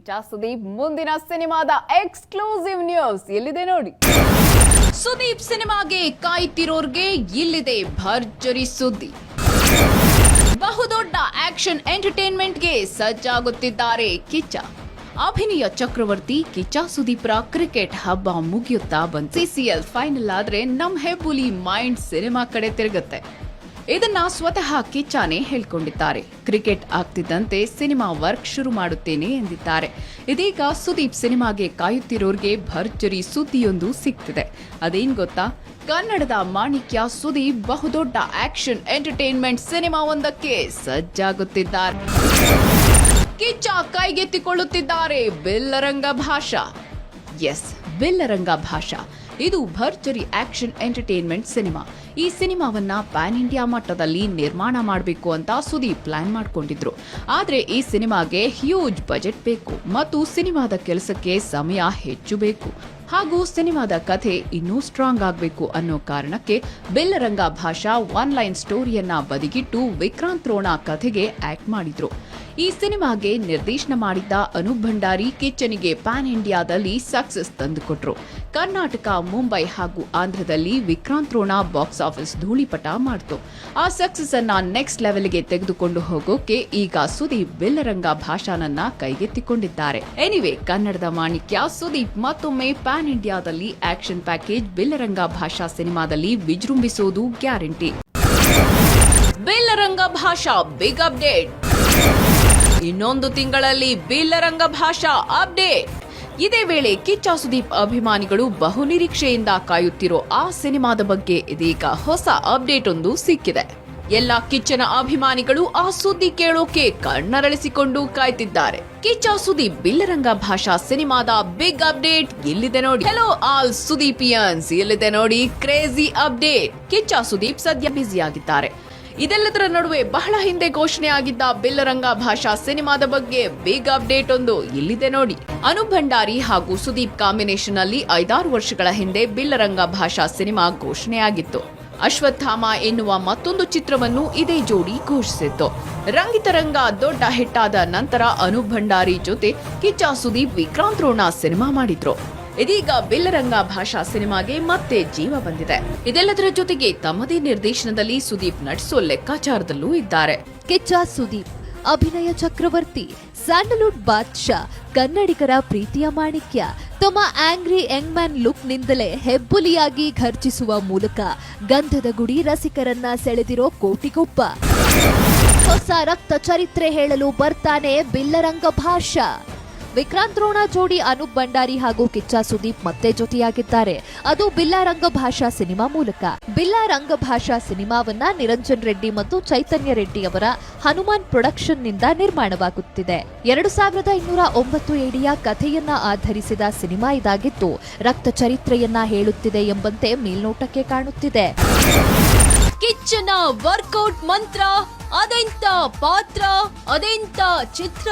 ಕಿಚ್ಚ ಸುದೀಪ್ ಮುಂದಿನ ಸಿನಿಮಾದ exclusive news ಎಲ್ಲಿದೆ ನೋಡಿ. ಸುದೀಪ್ ಸಿನಿಮಾಗೆ ಕಾಯ್ತಿರೋರ್ಗೆ ಇಲ್ಲಿದೆ ಭರ್ಜರಿ ಸುದ್ದಿ. ಬಹುದೊಡ್ಡ ಆಕ್ಷನ್ ಎಂಟರ್ಟೈನ್ಮೆಂಟ್ಗೆ ಸಜ್ಜಾಗುತ್ತಿದ್ದಾರೆ ಕಿಚ್ಚ. ಅಭಿನಯ ಚಕ್ರವರ್ತಿ ಕಿಚ್ಚ ಸುದೀಪ್ರ ಕ್ರಿಕೆಟ್ ಹಬ್ಬ ಮುಗಿಯುತ್ತಾ ಬಂತು. ಸಿಸಿಎಲ್ ಫೈನಲ್ ಆದ್ರೆ ನಮ್ ಹೆಬ್ಬುಲಿ ಮೈಂಡ್ ಸಿನಿಮಾ ಕಡೆ ತಿರುಗುತ್ತೆ. ಇದನ್ನ ಸ್ವತಃ ಕಿಚ್ಚಾನೇ ಹೇಳ್ಕೊಂಡಿದ್ದಾರೆ. ಕ್ರಿಕೆಟ್ ಆಗ್ತಿದ್ದಂತೆ ಸಿನಿಮಾ ವರ್ಕ್ ಶುರು ಮಾಡುತ್ತೇನೆ ಎಂದಿದ್ದಾರೆ. ಇದೀಗ ಸುದೀಪ್ ಸಿನಿಮಾಗೆ ಕಾಯುತ್ತಿರೋರ್ಗೆ ಭರ್ಜರಿ ಸುದ್ದಿಯೊಂದು ಸಿಗ್ತಿದೆ. ಅದೇನ್ ಗೊತ್ತಾ? ಕನ್ನಡದ ಮಾಣಿಕ್ಯ ಸುದೀಪ್ ಬಹುದೊಡ್ಡ ಆಕ್ಷನ್ ಎಂಟರ್ಟೈನ್ಮೆಂಟ್ ಸಿನಿಮಾ ಒಂದಕ್ಕೆ ಸಜ್ಜಾಗುತ್ತಿದ್ದಾರೆ. ಕಿಚ್ಚ ಕೈಗೆತ್ತಿಕೊಳ್ಳುತ್ತಿದ್ದಾರೆ ಬಿಲ್ಲರಂಗ ಭಾಷಾ. ಎಸ್, ಬಿಲ್ಲರಂಗ ಭಾಷಾ. ಇದು ಭರ್ಜರಿ ಆಕ್ಷನ್ ಎಂಟರ್ಟೈನ್ಮೆಂಟ್ ಸಿನಿಮಾ. ಈ ಸಿನಿಮಾವನ್ನ ಪ್ಯಾನ್ ಇಂಡಿಯಾ ಮಟ್ಟದಲ್ಲಿ ನಿರ್ಮಾಣ ಮಾಡಬೇಕು ಅಂತ ಸುದೀಪ್ ಪ್ಲಾನ್ ಮಾಡ್ಕೊಂಡಿದ್ರು. ಆದ್ರೆ ಈ ಸಿನಿಮಾಗೆ ಹ್ಯೂಜ್ ಬಜೆಟ್ ಬೇಕು ಮತ್ತು ಸಿನಿಮಾದ ಕೆಲಸಕ್ಕೆ ಸಮಯ ಹೆಚ್ಚು ಬೇಕು ಹಾಗೂ ಸಿನಿಮಾದ ಕಥೆ ಇನ್ನೂ ಸ್ಟ್ರಾಂಗ್ ಆಗಬೇಕು ಅನ್ನೋ ಕಾರಣಕ್ಕೆ ಬಿಲ್ಲರಂಗ ಭಾಷಾ ಒನ್ ಲೈನ್ ಸ್ಟೋರಿಯನ್ನ ಬದಿಗಿಟ್ಟು ವಿಕ್ರಾಂತ್ ರೋಣ ಕಥೆಗೆ ಆಕ್ಟ್ ಮಾಡಿದ್ರು. ಈ ಸಿನಿಮಾಗೆ ನಿರ್ದೇಶನ ಮಾಡಿದ್ದ ಅನೂಪ್ ಭಂಡಾರಿ ಕಿಚ್ಚನಿಗೆ ಪ್ಯಾನ್ ಇಂಡಿಯಾದಲ್ಲಿ ಸಕ್ಸಸ್ ತಂದುಕೊಟ್ರು. ಕರ್ನಾಟಕ, ಮುಂಬೈ ಹಾಗೂ ಆಂಧ್ರದಲ್ಲಿ ವಿಕ್ರಾಂತ್ ರೋಣ ಬಾಕ್ಸ್ ಆಫೀಸ್ ಧೂಳಿಪಟ ಮಾಡಿತು. ಆ ಸಕ್ಸಸ್ ಅನ್ನ ನೆಕ್ಸ್ಟ್ ಲೆವೆಲ್ಗೆ ತೆಗೆದುಕೊಂಡು ಹೋಗೋಕೆ ಈಗ ಸುದೀಪ್ ಬಿಲ್ಲರಂಗ ಭಾಷಾನನ್ನ ಕೈಗೆತ್ತಿಕೊಂಡಿದ್ದಾರೆ. ಎನಿವೆ, ಕನ್ನಡದ ಮಾಣಿಕ್ಯ ಸುದೀಪ್ ಮತ್ತೊಮ್ಮೆ ಪ್ಯಾನ್ ಇಂಡಿಯಾದಲ್ಲಿ ಆಕ್ಷನ್ ಪ್ಯಾಕೇಜ್ ಬಿಲ್ಲರಂಗ ಭಾಷಾ ಸಿನಿಮಾದಲ್ಲಿ ವಿಜೃಂಭಿಸೋದು ಗ್ಯಾರಂಟಿ. ಬಿಲ್ಲರಂಗ ಭಾಷಾ ಬಿಗ್ ಅಪ್ಡೇಟ್. ಇನ್ನೊಂದು ತಿಂಗಳಲ್ಲಿ ಬಿಲ್ಲರಂಗ ಭಾಷಾ ಅಪ್ಡೇಟ್. ಇದೇ ವೇಳೆ ಕಿಚ್ಚ ಸುದೀಪ್ ಅಭಿಮಾನಿಗಳು ಬಹು ನಿರೀಕ್ಷೆಯಿಂದ ಕಾಯುತ್ತಿರೋ ಆ ಸಿನಿಮಾದ ಬಗ್ಗೆ ಇದೀಗ ಹೊಸ ಅಪ್ಡೇಟ್ ಒಂದು ಸಿಕ್ಕಿದೆ. ಎಲ್ಲ ಕಿಚ್ಚನ ಅಭಿಮಾನಿಗಳು ಆ ಸುದ್ದಿ ಕೇಳೋಕೆ ಕಣ್ಣರಳಿಸಿಕೊಂಡು ಕಾಯ್ತಿದ್ದಾರೆ. ಕಿಚ್ಚ ಸುದೀಪ್ ಬಿಲ್ಲರಂಗ ಭಾಷಾ ಸಿನಿಮಾದ ಬಿಗ್ ಅಪ್ಡೇಟ್ ಇಲ್ಲಿದೆ ನೋಡಿ. ಹೆಲೋ ಆಲ್ ಸುದೀಪಿಯನ್ಸ್, ಇಲ್ಲಿದೆ ನೋಡಿ ಕ್ರೇಜಿ ಅಪ್ಡೇಟ್. ಕಿಚ್ಚ ಸುದೀಪ್ ಸದ್ಯ ಬ್ಯುಸಿ ಆಗಿದ್ದಾರೆ. ಇದೆಲ್ಲದರ ನಡುವೆ ಬಹಳ ಹಿಂದೆ ಘೋಷಣೆ ಆಗಿದ್ದ ಬಿಲ್ಲರಂಗ ಭಾಷಾ ಸಿನಿಮಾದ ಬಗ್ಗೆ ಬಿಗ್ ಅಪ್ಡೇಟ್ ಒಂದು ಇಲ್ಲಿದೆ ನೋಡಿ. ಅನೂಪ್ ಭಂಡಾರಿ ಹಾಗೂ ಸುದೀಪ್ ಕಾಂಬಿನೇಷನ್ ಅಲ್ಲಿ 5-6 ವರ್ಷಗಳ ಹಿಂದೆ ಬಿಲ್ಲರಂಗ ಭಾಷಾ ಸಿನಿಮಾ ಘೋಷಣೆಯಾಗಿತ್ತು. ಅಶ್ವತ್ಥಾಮ ಎನ್ನುವ ಮತ್ತೊಂದು ಚಿತ್ರವನ್ನು ಇದೇ ಜೋಡಿ ಘೋಷಿಸಿತ್ತು. ರಂಗಿತರಂಗ ದೊಡ್ಡ ಹಿಟ್ ಆದ ನಂತರ ಅನೂಪ್ ಭಂಡಾರಿ ಜೊತೆ ಕಿಚ್ಚ ಸುದೀಪ್ ವಿಕ್ರಾಂತ್ ರೋಣ ಸಿನಿಮಾ ಮಾಡಿದ್ರು. ಇದೀಗ ಬಿಲ್ಲರಂಗ ಭಾಷಾ ಸಿನಿಮಾಗೆ ಮತ್ತೆ ಜೀವ ಬಂದಿದೆ. ಇದೆಲ್ಲದರ ಜೊತೆಗೆ ತಮ್ಮದೇ ನಿರ್ದೇಶನದಲ್ಲಿ ಸುದೀಪ್ ನಟಿಸೋ ಲೆಕ್ಕಾಚಾರದಲ್ಲೂ ಇದ್ದಾರೆ. ಕಿಚ್ಚ ಸುದೀಪ್ ಅಭಿನಯ ಚಕ್ರವರ್ತಿ, ಸ್ಯಾಂಡಲ್ವುಡ್ ಬಾದ್ಶಾ, ಕನ್ನಡಿಗರ ಪ್ರೀತಿಯ ಮಾಣಿಕ್ಯ. ತಮ್ಮ ಆಂಗ್ರಿ ಯಂಗ್ ಮ್ಯಾನ್ ಲುಕ್ ನಿಂದಲೇ ಹೆಬ್ಬುಲಿಯಾಗಿ ಘರ್ಜಿಸುವ ಮೂಲಕ ಗಂಧದ ಗುಡಿ ರಸಿಕರನ್ನ ಸೆಳೆದಿರೋ ಕೋಟಿಗೊಬ್ಬ. ಹೊಸ ರಕ್ತ ಚರಿತ್ರೆ ಹೇಳಲು ಬರ್ತಾನೆ ಬಿಲ್ಲರಂಗ ಭಾಷಾ. ವಿಕ್ರಾಂತ್ ರೋಣ ಜೋಡಿ ಅನೂಪ್ ಭಂಡಾರಿ ಹಾಗೂ ಕಿಚ್ಚ ಸುದೀಪ್ ಮತ್ತೆ ಜೊತೆಯಾಗಿದ್ದಾರೆ. ಅದು ಬಿಲ್ಲರಂಗ ಭಾಷಾ ಸಿನಿಮಾ ಮೂಲಕ. ಬಿಲ್ಲರಂಗ ಭಾಷಾ ಸಿನಿಮಾವನ್ನ ನಿರಂಜನ್ ರೆಡ್ಡಿ ಮತ್ತು ಚೈತನ್ಯ ರೆಡ್ಡಿ ಅವರ ಹನುಮಾನ್ ಪ್ರೊಡಕ್ಷನ್ ನಿಂದ ನಿರ್ಮಾಣವಾಗುತ್ತಿದೆ. 2209 ಎಡಿಯ ಕಥೆಯನ್ನ ಆಧರಿಸಿದ ಸಿನಿಮಾ ಇದಾಗಿದ್ದು ರಕ್ತ ಚರಿತ್ರೆಯನ್ನ ಹೇಳುತ್ತಿದೆ ಎಂಬಂತೆ ಮೇಲ್ನೋಟಕ್ಕೆ ಕಾಣುತ್ತಿದೆ. ಕಿಚ್ಚನ ವರ್ಕೌಟ್ ಮಂತ್ರ, ಅದೆಂತ ಪಾತ್ರ, ಅದೆಂತ ಚಿತ್ರ.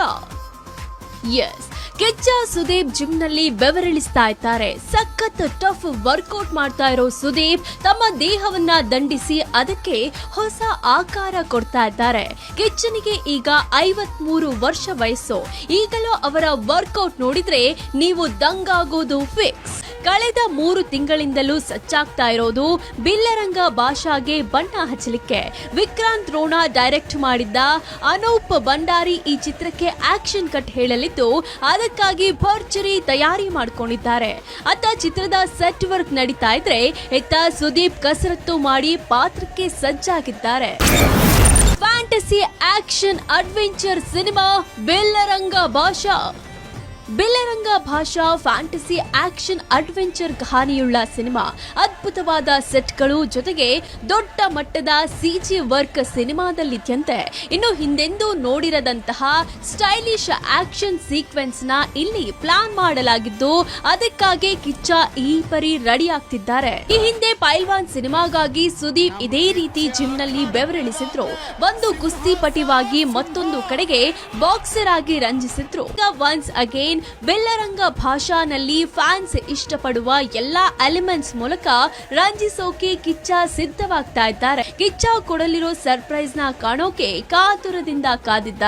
ಎಸ್, ಕಿಚ್ಚ ಸುದೀಪ್ ಜಿಮ್ ನಲ್ಲಿ ಬೆವರಿಳಿಸ್ತಾ ಇದ್ದಾರೆ. ಸಖತ್ ಟಫ್ ವರ್ಕೌಟ್ ಮಾಡ್ತಾ ಇರೋ ಸುದೀಪ್ ತಮ್ಮ ದೇಹವನ್ನ ದಂಡಿಸಿ ಅದಕ್ಕೆ ಹೊಸ ಆಕಾರ ಕೊಡ್ತಾ ಇದ್ದಾರೆ. ಕಿಚ್ಚನಿಗೆ ಈಗ 53 ವರ್ಷ ವಯಸ್ಸು. ಈಗಲೂ ಅವರ ವರ್ಕೌಟ್ ನೋಡಿದ್ರೆ ನೀವು ದಂಗಾಗೋದು ಫಿಕ್ಸ್. ಕಳೆದ 3 ತಿಂಗಳಿಂದಲೂ ಸಚ್ಚಾಗ್ತಾ ಇರೋದು ಬಿಲ್ಲರಂಗ ಭಾಷಾಗೆ ಬಣ್ಣ ಹಚ್ಚಲಿಕ್ಕೆ. ವಿಕ್ರಾಂತ್ ರೋಣ ಡೈರೆಕ್ಟ್ ಮಾಡಿದ್ದ ಅನೂಪ್ ಭಂಡಾರಿ ಈ ಚಿತ್ರಕ್ಕೆ ಆಕ್ಷನ್ ಕಟ್ ಹೇಳಲಿದ್ದು ಅದಕ್ಕಾಗಿ ಭರ್ಜರಿ ತಯಾರಿ ಮಾಡಿಕೊಂಡಿದ್ದಾರೆ. ಅತ್ತ ಚಿತ್ರದ ಸೆಟ್ ವರ್ಕ್ ನಡೀತಾ ಇದ್ರೆ ಇತ್ತ ಸುದೀಪ್ ಕಸರತ್ತು ಮಾಡಿ ಪಾತ್ರಕ್ಕೆ ಸಜ್ಜಾಗಿದ್ದಾರೆ. Fantasy action adventure cinema Billaranga ಭಾಷಾ. ಬಿಲ್ಲರಂಗ ಭಾಷಾ ಫ್ಯಾಂಟಸಿ ಆಕ್ಷನ್ ಅಡ್ವೆಂಚರ್ ಕಹಾನಿಯುಳ್ಳ ಸಿನಿಮಾ. ಅದ್ಭುತವಾದ ಸೆಟ್ಗಳು ಜೊತೆಗೆ ದೊಡ್ಡ ಮಟ್ಟದ ಸಿಜಿ ವರ್ಕ್ ಸಿನಿಮಾದಲ್ಲಿದ್ಯಂತೆ. ಇನ್ನು ಹಿಂದೆಂದೂ ನೋಡಿರದಂತಹ ಸ್ಟೈಲಿಶ್ ಆಕ್ಷನ್ ಸೀಕ್ವೆನ್ಸ್ ನ ಇಲ್ಲಿ ಪ್ಲಾನ್ ಮಾಡಲಾಗಿದ್ದು ಅದಕ್ಕಾಗಿ ಕಿಚ್ಚ ಈ ಪರಿ ರೆಡಿ ಆಗ್ತಿದ್ದಾರೆ. ಈ ಹಿಂದೆ ಪೈಲ್ವಾನ್ ಸಿನಿಮಾಗಾಗಿ ಸುದೀಪ್ ಇದೇ ರೀತಿ ಜಿಮ್ ನಲ್ಲಿ ಬೆವರಿಳಿಸಿದ್ರು. ಒಂದು ಕುಸ್ತಿಪಟಿವಾಗಿ ಮತ್ತೊಂದು ಕಡೆಗೆ ಬಾಕ್ಸರ್ ಆಗಿ ರಂಜಿಸಿದ್ರು. ಒನ್ಸ್ ಅಗೇನ್ ಬಿಲ್ಲರಂಗ ಭಾಷಾನಲ್ಲಿ ಫ್ಯಾನ್ಸ್ ಇಷ್ಟಪಡುವ ಎಲ್ಲಾ ಎಲಿಮೆಂಟ್ಸ್ ಮೂಲಕ ರಂಜಿಸೋಕೆ ಕಿಚ್ಚ ಸಿದ್ಧವಾಗ್ತಾ ಇದ್ದಾರೆ. ಕಿಚ್ಚ ಕೊಡಲಿರೋ ಸರ್ಪ್ರೈಸ್ ನ ಕಾಣೋಕೆ ಕಾತುರದಿಂದ ಕಾದಿದ್ದಾರೆ.